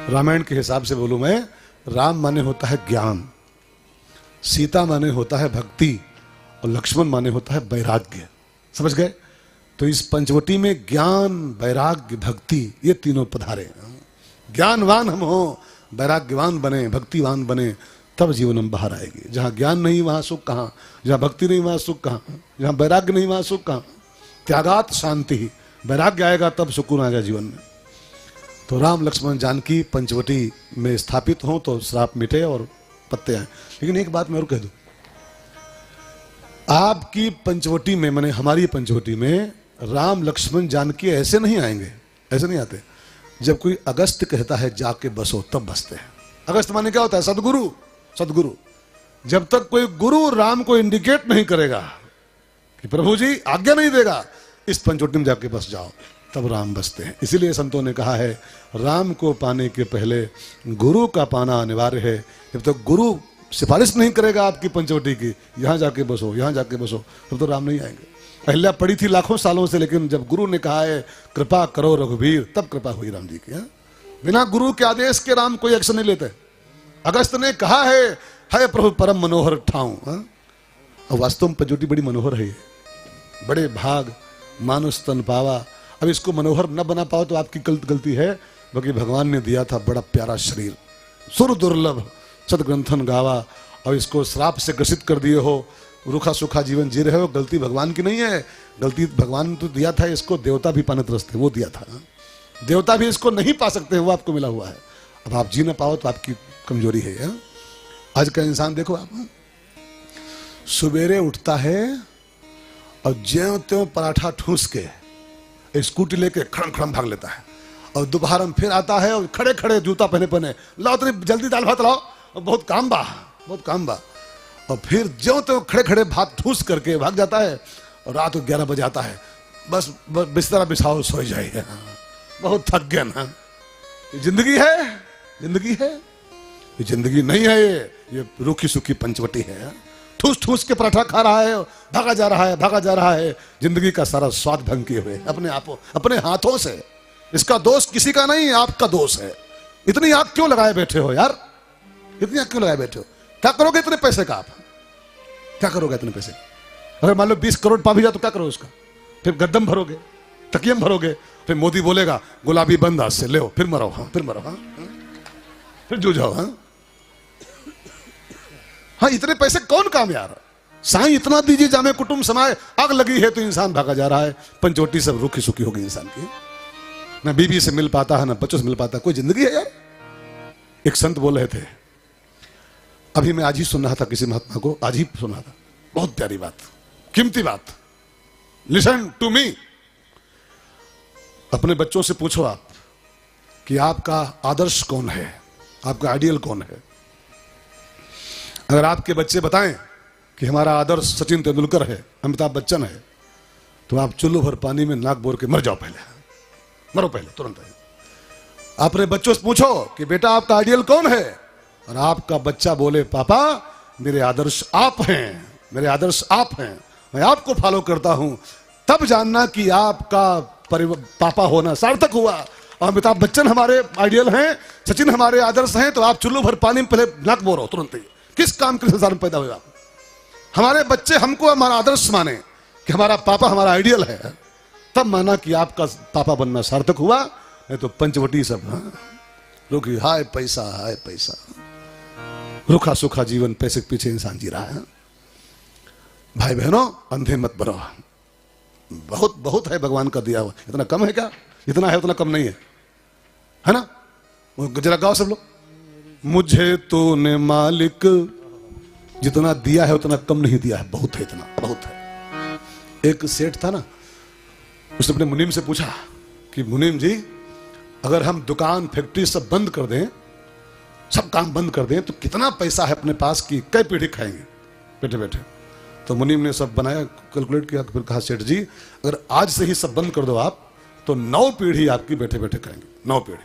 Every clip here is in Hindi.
रामायण के हिसाब से बोलूं मैं, राम माने होता है ज्ञान, सीता माने होता है भक्ति, और लक्ष्मण माने होता है वैराग्य। समझ गए? तो इस पंचवटी में ज्ञान, वैराग्य, भक्ति, ये तीनों पधारे। ज्ञानवान हम हो, वैराग्यवान बने, भक्तिवान बने, तब जीवन में बाहर आएगी। जहाँ ज्ञान नहीं वहाँ सुख कहाँ, जहाँ भक्ति नहीं वहाँ सुख कहाँ, जहाँ वैराग्य नहीं वहाँ सुख कहाँ। त्यागात शांति, वैराग्य आएगा तब सुकून आएगा जीवन में। तो राम लक्ष्मण जानकी पंचवटी में स्थापित हों तो श्राप मिटे और पत्ते आए। लेकिन एक बात मैं और कह दूं, आपकी पंचवटी में, माने हमारी पंचवटी में राम लक्ष्मण जानकी ऐसे नहीं आएंगे, ऐसे नहीं आते। जब कोई अगस्त कहता है जाके बसो, तब बसते हैं। अगस्त माने क्या होता है? सदगुरु। सदगुरु। जब तक कोई गुरु राम को इंडिकेट नहीं करेगा कि प्रभु जी आज्ञा नहीं देगा, इस पंचवटी में जाके बस जाओ, तब राम बसते हैं। इसीलिए संतों ने कहा है, राम को पाने के पहले गुरु का पाना अनिवार्य है। जब तक गुरु सिफारिश नहीं करेगा आपकी पंचवटी की, यहां जाके बसो, यहां जाके बसो, तब तो राम नहीं आएंगे। अहिल्या पड़ी थी लाखों सालों से, लेकिन जब गुरु ने कहा है कृपा करो रघुवीर, तब कृपा हुई राम जी की। बिना गुरु के आदेश के राम कोई एक्शन नहीं लेते। अगस्त ने कहा है प्रभु परम मनोहर ठाऊं। और वास्तव में पंचवटी बड़ी मनोहर है, बड़े भाग मानुष तन पावा। अब इसको मनोहर न बना पाओ तो आपकी गलती है, बाकी भगवान ने दिया था बड़ा प्यारा शरीर, सुर दुर्लभ सदग्रंथन गावा, और इसको श्राप से ग्रसित कर दिए हो, रूखा सूखा जीवन जी रहे हो। गलती भगवान की नहीं है, गलती भगवान तो दिया था इसको, देवता भी पाने तरसते, वो दिया था। देवता भी इसको नहीं पा सकते, वो आपको मिला हुआ है। अब आप जी ना पाओ तो आपकी कमजोरी है। आज का इंसान देखो आप, सवेरे उठता है और ज्यों त्यों पराठा ठूस के स्कूटी लेके खड़म खड़म भाग लेता है, और दोपहर में फिर आता है और खड़े खड़े जूता पहने पहने, लाओ तो जल्दी दाल भात लाओ, बहुत काम बा, बहुत काम बा। और फिर ज्यों त्यों खड़े खड़े भात ठूस करके भाग जाता है, और रात को 11 बजे आता है, बस बिस्तरा बिछाओ सो जाइए, बहुत थक गया ना। ये जिंदगी है? जिंदगी है? ये जिंदगी नहीं है, ये रूखी सूखी पंचवटी है। ठूस ठूस के पराठा खा रहा है, भागा जा रहा है, भागा जा रहा है। जिंदगी का सारा स्वाद भंग किए हुए अपने आप, अपने हाथों से। इसका दोष किसी का नहीं, आपका दोष है। इतनी आग क्यों लगाए बैठे हो यार? इतनी आग क्यों लगाए बैठे हो? क्या करोगे इतने पैसे का? आप क्या करोगे इतने पैसे? अगर मान लो 20 करोड़ पा भी जाए तो क्या करोगे उसका? फिर गद्दम भरोगे, तकियम भरोगे, फिर मोदी बोलेगा गुलाबी बंद आज से, ले फिर मरो। हाँ फिर मरो, हाँ फिर जूझाओ। हाँ इतने पैसे कौन काम यार? साईं इतना दीजिए जामे कुटुंब समाए, आग लगी है तो इंसान भागा जा रहा है। पंचवटी सब रूखी सूखी होगी इंसान की, ना बीवी से मिल पाता है, ना बच्चों से मिल पाता। कोई जिंदगी है यार? एक संत बोल रहे थे, अभी मैं आज ही सुन रहा था किसी महात्मा को, आज ही सुना था, बहुत प्यारी बात, कीमती बात। Listen to me. अपने बच्चों से पूछो आप कि आपका आदर्श कौन है, आपका आइडियल कौन है। अगर आपके बच्चे बताएं कि हमारा आदर्श सचिन तेंदुलकर है, अमिताभ बच्चन है, तो आप चुल्लू भर पानी में नाक बोर के मर जाओ, पहले मरो, पहले तुरंत। अपने बच्चों से पूछो कि बेटा आपका आइडियल कौन है, और आपका बच्चा बोले पापा मेरे आदर्श आप हैं, मेरे आदर्श आप हैं, मैं आपको फॉलो करता हूं, तब जानना कि आपका पापा होना सार्थक हुआ। और अमिताभ बच्चन हमारे आइडियल हैं, सचिन हमारे आदर्श हैं, तो आप चुल्लू भर पानी में पहले नाक बोरो तुरंत ही। किस काम के संसार में पैदा हुए आप? हमारे बच्चे हमको हमारा आदर्श माने कि हमारा पापा हमारा आइडियल है, तब माना कि आपका पापा बनना सार्थक हुआ। नहीं तो पंचवटी सब रुकी, हाय पैसा, हाय पैसा, रूखा सूखा जीवन, पैसे के पीछे इंसान जी रहा है। भाई बहनों अंधे मत बनो, बहुत बहुत है भगवान का दिया हुआ। इतना कम है क्या? इतना है उतना कम नहीं है ना? जरा गाओ सब लोग, मुझे तूने मालिक जितना दिया है उतना कम नहीं दिया है, बहुत है, इतना बहुत है। एक सेठ था ना, उसने अपने मुनीम से पूछा कि मुनीम जी अगर हम दुकान फैक्ट्री सब बंद कर दें, सब काम बंद कर दें, तो कितना पैसा है अपने पास की कई पीढ़ी खाएंगे बैठे बैठे। तो मुनीम ने सब बनाया, कैलकुलेट किया, फिर कहा सेठ जी अगर आज से ही सब बंद कर दो आप, तो 9 पीढ़ी आपकी बैठे बैठे खाएंगे, 9 पीढ़ी।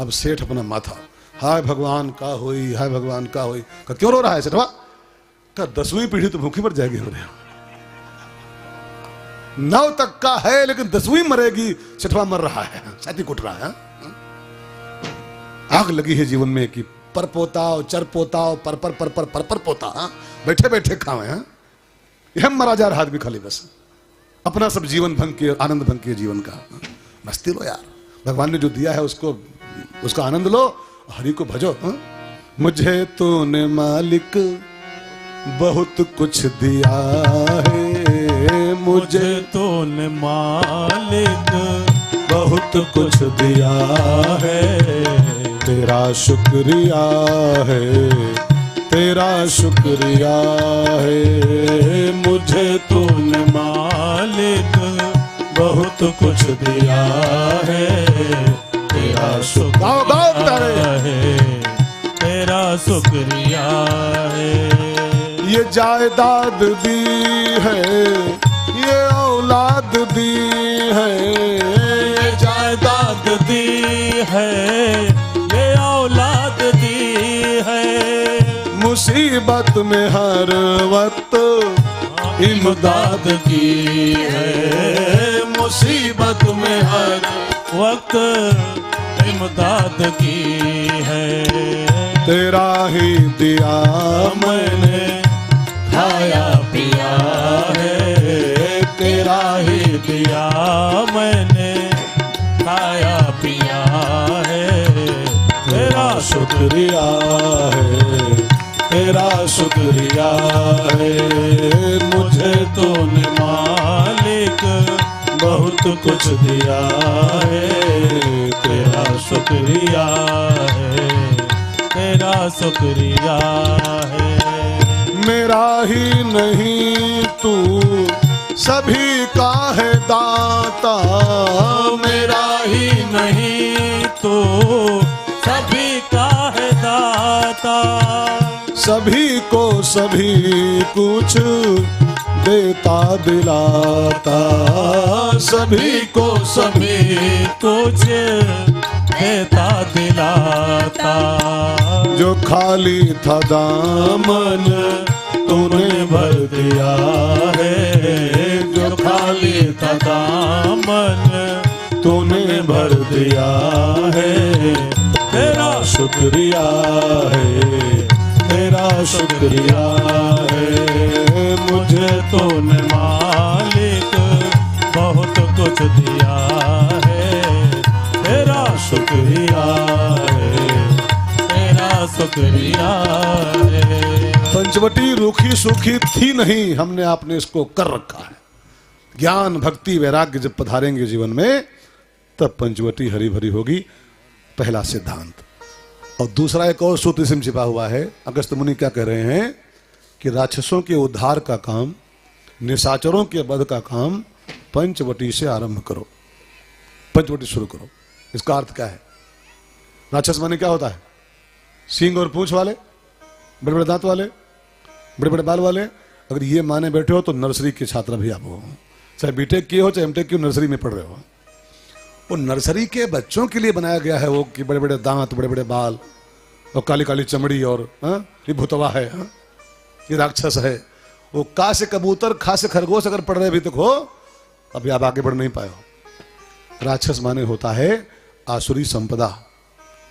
अब सेठ अपना माथा, हाय भगवान का होई, हाय भगवान का होई। का क्यों रो रहा है सेठवा? का 10वीं पीढ़ी तो भूखी मर जाएगी। हो रहे 9 तक का है, लेकिन 10वीं मरेगी, सेठवा मर रहा है, छाती कुट रहा है। आग लगी है जीवन में कि पर पोता और चर पोता और पर पोता, हाँ? बैठे बैठे खावे, हाँ? यह मरा जा रहा आदमी खाली बस अपना सब जीवन भंग के, आनंद भंग के जीवन का। मस्ती लो यार, भगवान ने जो दिया है उसको, उसका आनंद लो, हरि को भजो। हाँ? मुझे तूने मालिक बहुत कुछ दिया है, मुझे तूने मालिक बहुत कुछ दिया है, तेरा शुक्रिया है, तेरा शुक्रिया है। मुझे तूने मालिक बहुत कुछ दिया है, तेरा शुक्रिया है, तेरा शुक्रिया है। ये जायदाद दी है, ये औलाद दी है, ये जायदाद दी है, ये औलाद दी है। मुसीबत में हर वक्त इमदाद की है, मुसीबत में हर वक्त इमदाद की है। तेरा ही दिया मैंने खाया पिया है, तेरा ही दिया मैंने खाया पिया है। तेरा शुक्रिया है, तेरा शुक्रिया है। मुझे तूने मालिक बहुत कुछ दिया है, तेरा शुक्रिया है, तेरा शुक्रिया है। मेरा ही नहीं तू सभी का है दाता, मेरा ही नहीं तो सभी का है दाता। सभी को सभी कुछ देता दिलाता, सभी को सभी कुछ देता दिलाता। जो खाली था दामन तूने भर दिया है, जो खाली था दामन तूने भर दिया है। तेरा शुक्रिया है, तेरा शुक्रिया है। मुझे तूने मालिक बहुत कुछ दिया है, तेरा शुक्रिया है, तेरा शुक्रिया है। पंचवटी रूखी सूखी थी नहीं, हमने आपने इसको कर रखा है। ज्ञान भक्ति वैराग्य जब पधारेंगे जीवन में तब पंचवटी हरी भरी होगी, पहला सिद्धांत। और दूसरा एक और सूत्र इसमें छिपा हुआ है। अगस्त्य मुनि क्या कह रहे हैं कि राक्षसों के उद्धार का काम, निशाचरों के वध का काम पंचवटी से आरंभ करो, पंचवटी शुरू करो। इसका अर्थ क्या है? राक्षस माने क्या होता है? सींग और पूंछ वाले, बड़े बड़े दांत वाले, बड़े बड़े बाल वाले। अगर ये माने बैठे हो तो नर्सरी के छात्र भी आप हो, चाहे बीटेक किए हो चाहे एमटेक की नर्सरी में पढ़ रहे हो। वो नर्सरी के बच्चों के लिए बनाया गया है वो, कि बड़े बड़े दांत, बड़े बड़े बाल और काली काली चमड़ी, और ये भूतवा है, ये राक्षस है। वो का से कबूतर, खा से खरगोश अगर पढ़ रहे अभी तक हो, अभी आप आगे बढ़ नहीं पाए हो। राक्षस माने होता है आसुरी संपदा,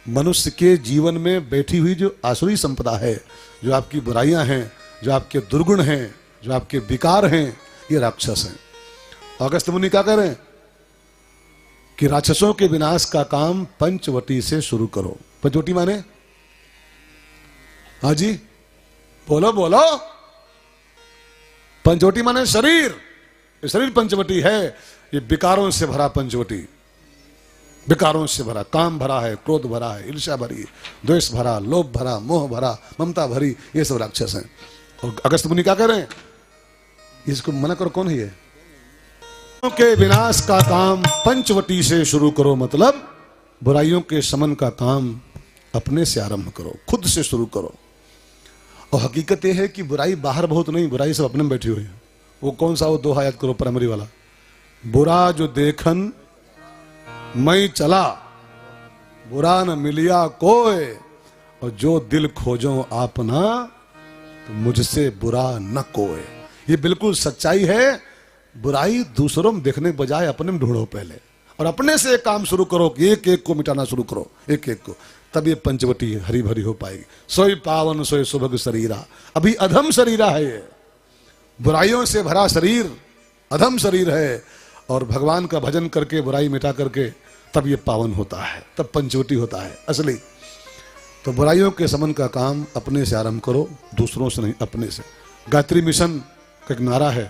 मनुष्य के जीवन में बैठी हुई जो आसुरी संपदा है, जो आपकी बुराइयां हैं, जो आपके दुर्गुण हैं, जो आपके विकार हैं, ये राक्षस हैं। अगस्त्य मुनि क्या कह रहे हैं कि राक्षसों के विनाश का काम पंचवटी से शुरू करो। पंचवटी माने, हाँ जी बोलो बोलो, पंचवटी माने शरीर। ये शरीर पंचवटी है, ये विकारों से भरा पंचवटी, विकारों से भरा, काम भरा है, क्रोध भरा है, ईर्ष्या भरी, द्वेष भरा, लोभ भरा, मोह भरा, ममता भरी, ये सब राक्षस हैं। और अगस्त्य मुनि क्या कह रहे हैं? इसको मना करो, कौन है ये? के विनाश का काम पंचवटी से शुरू करो, मतलब बुराइयों के शमन का काम अपने से आरंभ करो, खुद से शुरू करो। और हकीकत यह है कि बुराई बाहर बहुत नहीं, बुराई सब अपने में बैठी हुई है। वो कौन सा, वो दोहा याद करो प्राइमरी वाला, बुरा जो देखन मैं चला, बुरा न मिलिया कोई, और जो दिल खोजो आपना तो मुझसे बुरा न कोई। ये बिल्कुल सच्चाई है। बुराई दूसरों में देखने के बजाय अपने में ढूंढो पहले, और अपने से एक काम शुरू करो कि एक एक को मिटाना शुरू करो, एक एक को। तब ये पंचवटी हरी भरी हो पाएगी। सोई पावन सोई सुभग शरीरा, अभी अधम शरीरा है ये, बुराइयों से भरा शरीर, अधम शरीर है। और भगवान का भजन करके बुराई मिटा करके तब ये पावन होता है, तब पंचवटी होता है असली। तो बुराइयों के समन का काम अपने से आरंभ करो, दूसरों से नहीं, अपने से। गायत्री मिशन का एक नारा है,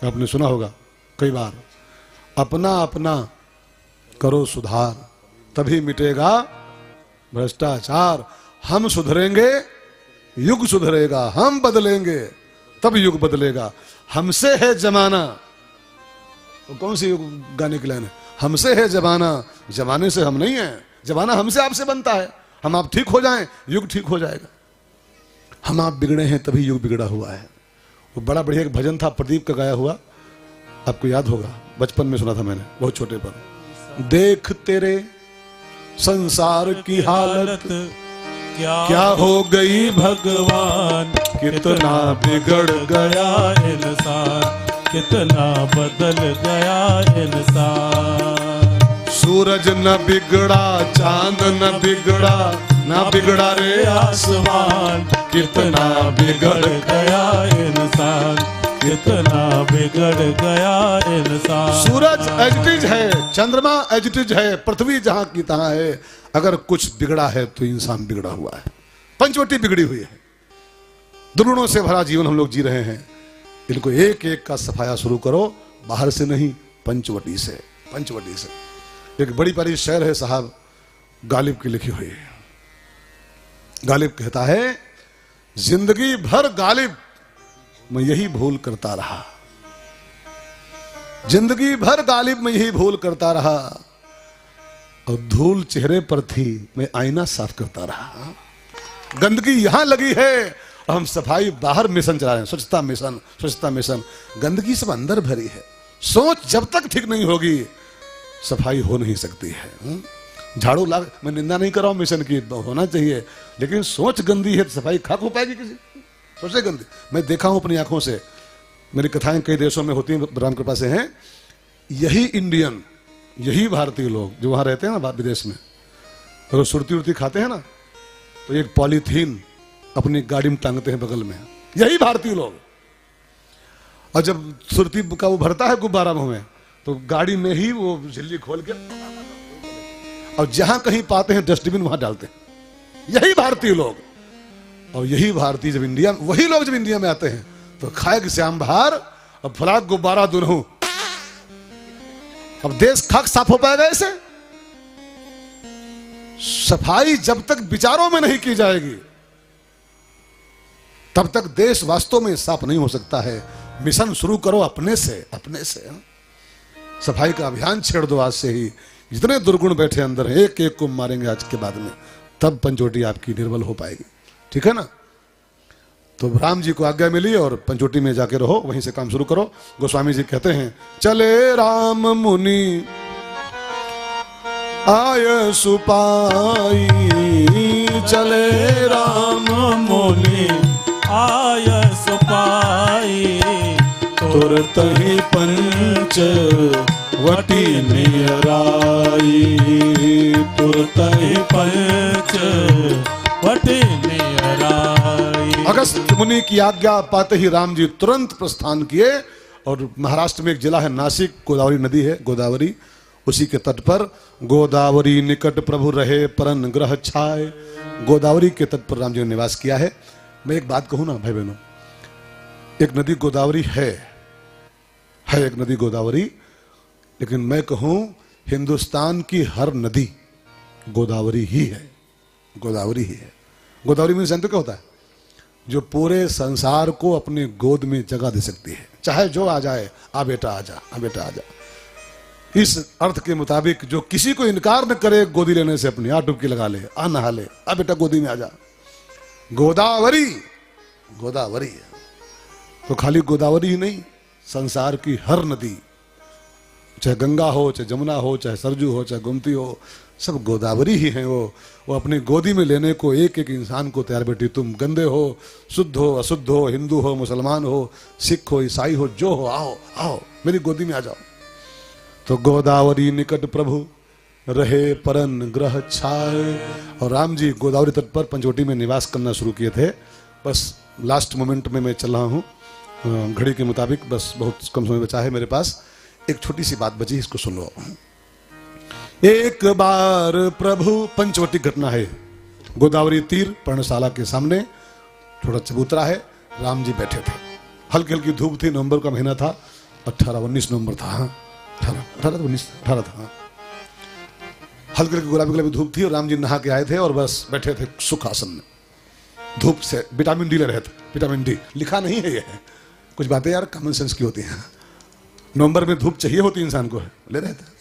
आपने सुना होगा कई बार, अपना अपना करो सुधार, तभी मिटेगा भ्रष्टाचार। हम सुधरेंगे युग सुधरेगा, हम बदलेंगे तब युग बदलेगा। हमसे है जमाना, तो कौन सी गाने की लाइन है, हमसे है जमाना, जमाने से हम नहीं हैं, जमाना हमसे आपसे बनता है। हम आप ठीक हो जाएं, युग ठीक हो जाएगा। हम आप बिगड़े हैं तभी युग बिगड़ा हुआ है। वो बड़ा बढ़िया एक भजन था प्रदीप का गाया हुआ, आपको याद होगा, बचपन में सुना था मैंने बहुत छोटे पर। देख तेरे संसार की हालत क्या हो गई भगवान, कितना बिगड़ गया इंसान, कितना बदल गया इंसान। सूरज न बिगड़ा, चांद न बिगड़ा, ना बिगड़ा रे आसमान, कितना बिगड़ गया इंसान, कितना बिगड़ गया इंसान। सूरज एजिटिज है, चंद्रमा एजिटिज है, पृथ्वी जहां की तहां है। अगर कुछ बिगड़ा है तो इंसान बिगड़ा हुआ है, पंचवटी बिगड़ी हुई है। दुर्गुणों से भरा जीवन हम लोग जी रहे हैं। इनको एक एक का सफाया शुरू करो, बाहर से नहीं, पंचवटी से, पंचवटी से। एक बड़ी प्यारी शेर है साहब, गालिब की लिखी हुई है। गालिब कहता है, जिंदगी भर गालिब मैं यही भूल करता रहा, जिंदगी भर गालिब मैं यही भूल करता रहा, और धूल चेहरे पर थी मैं आईना साफ करता रहा। गंदगी यहां लगी है और हम सफाई बाहर मिशन चला रहे हैं, स्वच्छता मिशन, स्वच्छता मिशन। गंदगी सब अंदर भरी है। सोच जब तक ठीक नहीं होगी सफाई हो नहीं सकती है। झाड़ू ला, मैं निंदा नहीं कर रहा हूं मिशन की, होना चाहिए, लेकिन सोच गंदी है तो सफाई खाक हो पाएगी किसी? सोचे गंदी। मैं देखा हूं अपनी आंखों से, मेरी कथाएं कई देशों में होती हैं, राम कृपा से हैं। यही इंडियन, यही भारतीय लोग जो वहां रहते हैं ना विदेश में, अगर सुरती उरती खाते हैं ना तो एक पॉलीथीन अपनी गाड़ी में टांगते हैं बगल में, यही भारतीय लोग। और जब सुरती का वो भरता है गुब्बारा मुंह में, तो गाड़ी में ही वो झिल्ली खोल के और जहां कहीं पाते हैं डस्टबिन वहां डालते हैं, यही भारतीय लोग। और यही भारतीय जब इंडिया, वही लोग जब इंडिया में आते हैं तो खाएग श्याम बहार और फलाक गुब्बारा दोनों। अब देश खाक साफ हो पाएगा ऐसे? सफाई जब तक विचारों में नहीं की जाएगी तब तक देश वास्तव में साफ नहीं हो सकता है। मिशन शुरू करो अपने से, अपने से। सफाई का अभियान छेड़ दो आज से ही। जितने दुर्गुण बैठे अंदर हैं, एक एक को मारेंगे आज के बाद में, तब पंचवटी आपकी निर्बल हो पाएगी। ठीक है ना? तो राम जी को आज्ञा मिली और पंचवटी में जाके रहो, वहीं से काम शुरू करो। गोस्वामी जी कहते हैं, चले राम मुनि आय सुपाई, चले राम मुनि आय सुपाई, तुरत ही पंच वटी नियराई, तुरत ही पंच वटी नियराई। अगस्त मुनि की आज्ञा पाते ही राम जी तुरंत प्रस्थान किए। और महाराष्ट्र में एक जिला है नासिक, गोदावरी नदी है, गोदावरी, उसी के तट पर गोदावरी निकट प्रभु रहे परन ग्रह छाए। गोदावरी के तट पर राम जी ने निवास किया है। मैं एक बात कहूं ना भाई बहनों, एक नदी गोदावरी है एक नदी गोदावरी, लेकिन मैं कहूं हिंदुस्तान की हर नदी गोदावरी ही है, गोदावरी ही है। गोदावरी में जानते क्या होता है? जो पूरे संसार को अपने गोद में जगह दे सकती है, चाहे जो आ जाए, आ बेटा आ जा, आ बेटा आ जा। इस अर्थ के मुताबिक जो किसी को इनकार न करे गोदी लेने से, अपनी आ डुबकी लगा ले, आ नहा ले, आ बेटा गोदी में आ जा। गोदावरी, गोदावरी है। तो खाली गोदावरी ही नहीं, संसार की हर नदी, चाहे गंगा हो, चाहे जमुना हो, चाहे सरजू हो, चाहे गोमती हो, सब गोदावरी ही हैं। वो अपनी गोदी में लेने को एक एक इंसान को तैयार बैठी। तुम गंदे हो, शुद्ध हो, अशुद्ध हो, हिंदू हो, मुसलमान हो, सिख हो, ईसाई हो, जो हो, आओ आओ मेरी गोदी में आ जाओ। तो गोदावरी निकट प्रभु रहे परन ग्रह छाए। और राम जी गोदावरी तट पर पंचवटी में निवास करना शुरू किए थे। बस लास्ट मोमेंट में मैं चल रहा हूँ घड़ी के मुताबिक, बस बहुत कम समय बचा है मेरे पास। एक छोटी सी बात बची, इसको सुन लो। एक बार प्रभु, पंचवटी घटना है, गोदावरी तीर पर्णशाला के सामने थोड़ा चबूतरा है, राम जी बैठे थे। हल्की हल्की धूप थी, नवंबर का महीना था, 18-19 नवंबर था। हाँ 18 था। हाँ। हल्की हल्की गुलाबी गुलाबी धूप थी और राम जी नहा के आए थे और बस बैठे थे सुखासन में। धूप से विटामिन डी ले रहे थे। विटामिन डी लिखा नहीं है, ये है कुछ बातें यार कॉमन सेंस की होती हैं। नवंबर में धूप चाहिए होती इंसान को, ले रहे थे।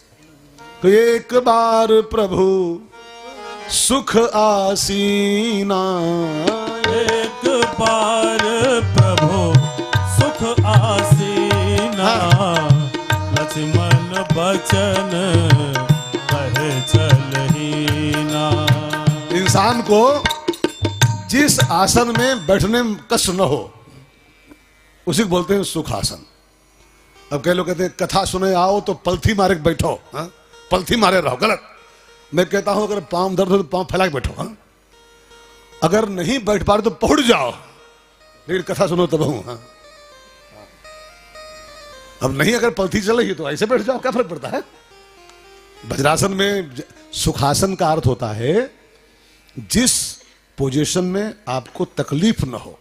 तो एक बार प्रभु सुख आसीना, एक बार प्रभु सुख आसीना, लक्ष्मण बचन कहे चलहीना। इंसान को जिस आसन में बैठने में कष्ट न हो उसी को बोलते हैं सुख आसन। अब कई लोग कहते हैं कथा सुने आओ तो पलथी मारे के बैठो। हाँ? पलथी मारे रहो, गलत। मैं कहता हूं अगर पांव दर्द हो तो पांव फैला के बैठो। हाँ? अगर नहीं बैठ पा रहे तो पहुंच जाओ, लेकिन कथा सुनो तब हूं। हाँ? अब नहीं अगर पलथी चल रही तो ऐसे बैठ जाओ, क्या फर्क पड़ता है। वज्रासन में सुखासन का अर्थ होता है जिस पोजीशन में आपको तकलीफ न हो।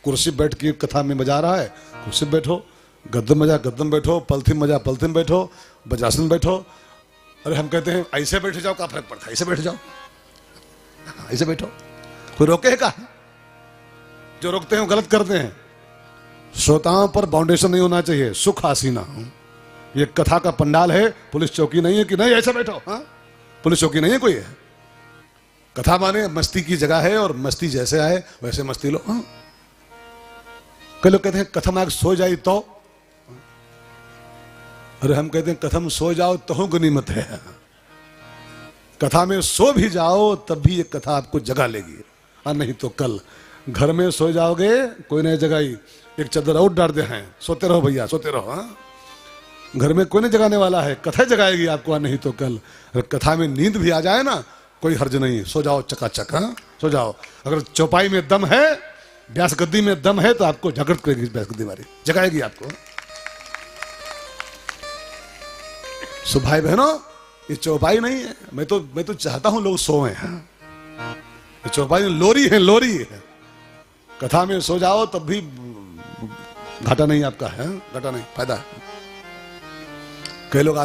कुर्सी बैठ के कथा में मजा आ रहा है, कुर्सी बैठो। गद्दम मजा गद्दम बैठो, पलथी मजा पलथी में बैठो, वज्रासन बैठो। अरे हम कहते हैं ऐसे बैठ जाओ, क्या फर्क पड़ता है, ऐसे बैठ जाओ, ऐसे बैठो। कोई रोके है क्या? जो रोकते हैं वो गलत करते हैं। श्रोताओं पर बाउंडेशन नहीं होना चाहिए। सुख आसीना, ये कथा का पंडाल है, पुलिस चौकी नहीं है कि नहीं ऐसे बैठो। हाँ? पुलिस चौकी नहीं है कोई है। कथा माने मस्ती की जगह है और मस्ती जैसे आए वैसे मस्ती लो। हाँ? कई लोग कहते हैं कथम आग सो जाए तो, अरे हम कहते हैं कथम सो जाओ तो गनीमत है। कथा में सो भी जाओ तब भी ये कथा आपको जगा लेगी, और नहीं तो कल घर में सो जाओगे कोई नहीं जगाई, एक चादर और डाल दे हैं, सोते रहो भैया सोते रहो। हाँ? घर में कोई नहीं जगाने वाला है, कथा जगाएगी आपको, और नहीं तो कल। अगर कथा में नींद भी आ जाए ना कोई हर्ज नहीं, सो जाओ चकाचक। हाँ? सो जाओ। अगर चौपाई में दम है, व्यास गद्दी में दम है तो आपको जागृत करेगी व्यास गद्दी वाली, जगाएगी आपको। सो भाई बहनों, ये चौपाई नहीं है। मैं तो चाहता हूं लोग सोएं। ये चौपाई लोरी है, लोरी है। कथा में सो जाओ तब भी घाटा नहीं आपका है, घाटा नहीं, फायदा है। कई लोग